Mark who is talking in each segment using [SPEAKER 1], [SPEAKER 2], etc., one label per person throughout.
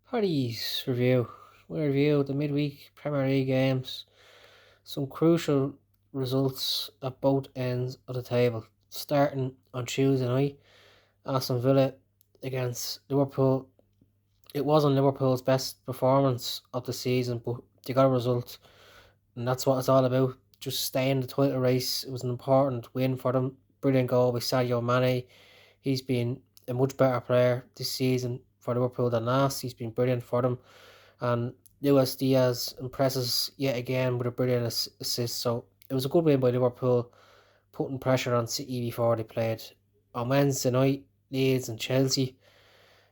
[SPEAKER 1] Paddy's review. We review the midweek Premier League games. Some crucial results at both ends of the table. Starting on Tuesday night, Aston Villa against Liverpool. It wasn't Liverpool's best performance of the season, but they got a result, and that's what it's all about. Just staying in the title race. It was an important win for them. Brilliant goal by Sadio Mane. He's been a much better player this season for Liverpool than last. He's been brilliant for them. And Luis Diaz impresses yet again with a brilliant assist. So it was a good win by Liverpool, putting pressure on City before they played on Wednesday night. Leeds and Chelsea.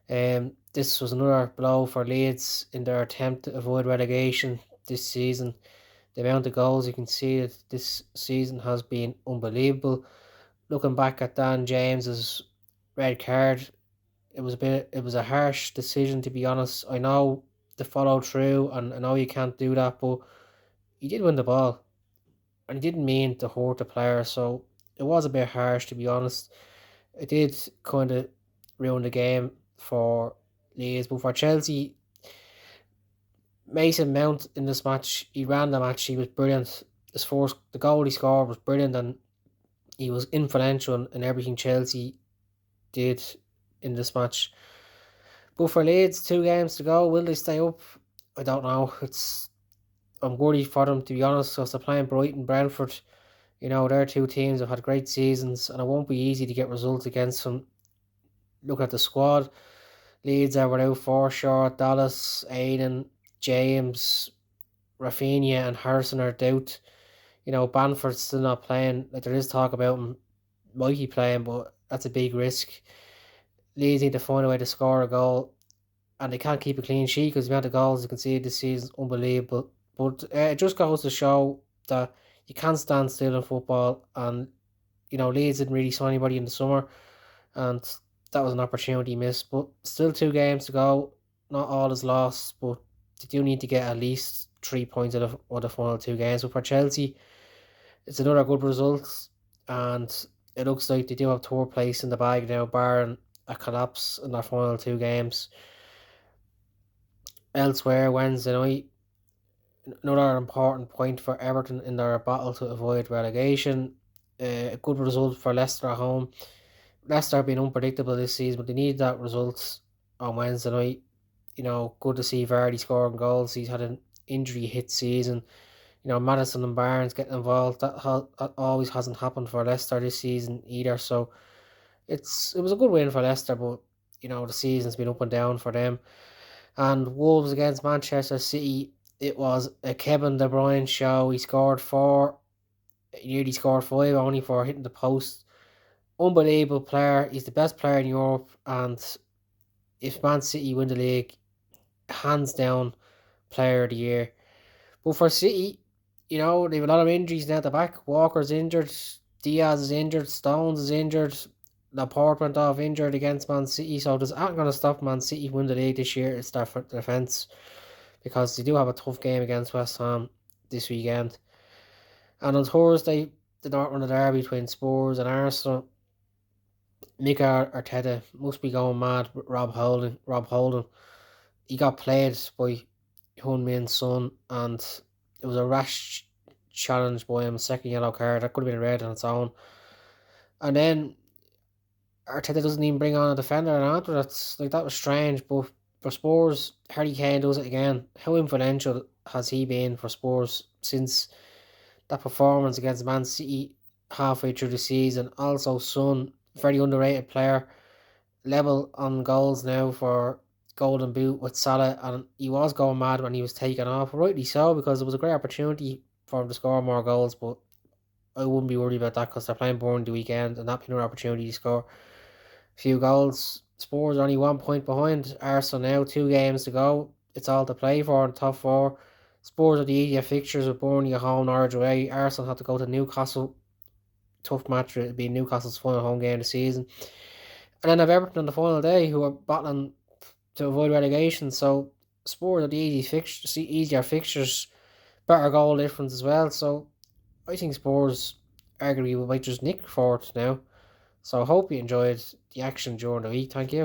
[SPEAKER 1] This was another blow for Leeds in their attempt to avoid relegation this season. The amount of goals you can see that this season has been unbelievable. Looking back at Dan James's red card, it was a harsh decision, to be honest. I know to follow through, and I know you can't do that, but he did win the ball, and he didn't mean to hurt the player, so it was a bit harsh, to be honest. It did kind of ruin the game for Leeds, but for Chelsea, Mason Mount in this match, he ran the match, he was brilliant. The goal he scored was brilliant, and he was influential in everything Chelsea did in this match. But for Leeds, 2 games to go. Will they stay up? I don't know. I'm worried for them, to be honest, because they're playing Brighton, Brentford. Their two teams have had great seasons, and it won't be easy to get results against them. Look at the squad. Leeds are without Forshaw, Dallas, Aiden, James, Rafinha, and Harrison are out. Bamford's still not playing. Like, there is talk about him might be playing, but that's a big risk. Leeds need to find a way to score a goal, and they can't keep a clean sheet because the amount of goals you can see this season is unbelievable. But it just goes to show that you can't stand still in football, and Leeds didn't really sign anybody in the summer, and that was an opportunity missed. But still 2 games to go. Not all is lost, but they do need to get at least 3 points of the final 2 games. But for Chelsea, it's another good result, and it looks like they do have third place in the bag now, barring a collapse in their final 2 games. Elsewhere, Wednesday night, another important point for Everton in their battle to avoid relegation. A good result for Leicester at home. Leicester have been unpredictable this season, but they need that result on Wednesday night. Good to see Vardy scoring goals. He's had an injury hit season. Maddison and Barnes getting involved. That always hasn't happened for Leicester this season either. So it was a good win for Leicester, but the season's been up and down for them. And Wolves against Manchester City, it was a Kevin De Bruyne show. He scored 4, he nearly scored 5, only for hitting the post. Unbelievable player. He's the best player in Europe, and if Man City win the league, hands down, player of the year. But for City, they have a lot of injuries now at the back. Walker's injured, Diaz is injured, Stones is injured, Laporte went off injured against Man City, so there's not going to stop Man City win the league this year. It's their defence, because they do have a tough game against West Ham this weekend. And on Thursday, the North derby between Spurs and Arsenal. Mikel Arteta must be going mad with Rob Holding. He got played by Heung-min Son, and it was a rash challenge by him. Second yellow card, that could have been red on its own. And then Arteta doesn't even bring on a defender, and after that was strange. But for Spurs, Harry Kane does it again. How influential has he been for Spurs since that performance against Man City halfway through the season? Also, Son, very underrated player, level on goals now for Golden Boot with Salah, and he was going mad when he was taken off, rightly so, because it was a great opportunity for him to score more goals. But I wouldn't be worried about that because they're playing Bournemouth the weekend, and that being an opportunity to score a few goals. Spurs are only 1 point behind Arsenal now, 2 games to go. It's all to play for in the top 4. Spurs are the easier fixtures with Burnley at home, Norwich away. Arsenal have to go to Newcastle. Tough match. It'll be Newcastle's final home game of the season. And then have Everton on the final day, who are battling to avoid relegation. So Spurs are the easier fixtures, better goal difference as well. So I think Spurs arguably might just nick fourth now. So I hope you enjoyed the action during the week. Thank you.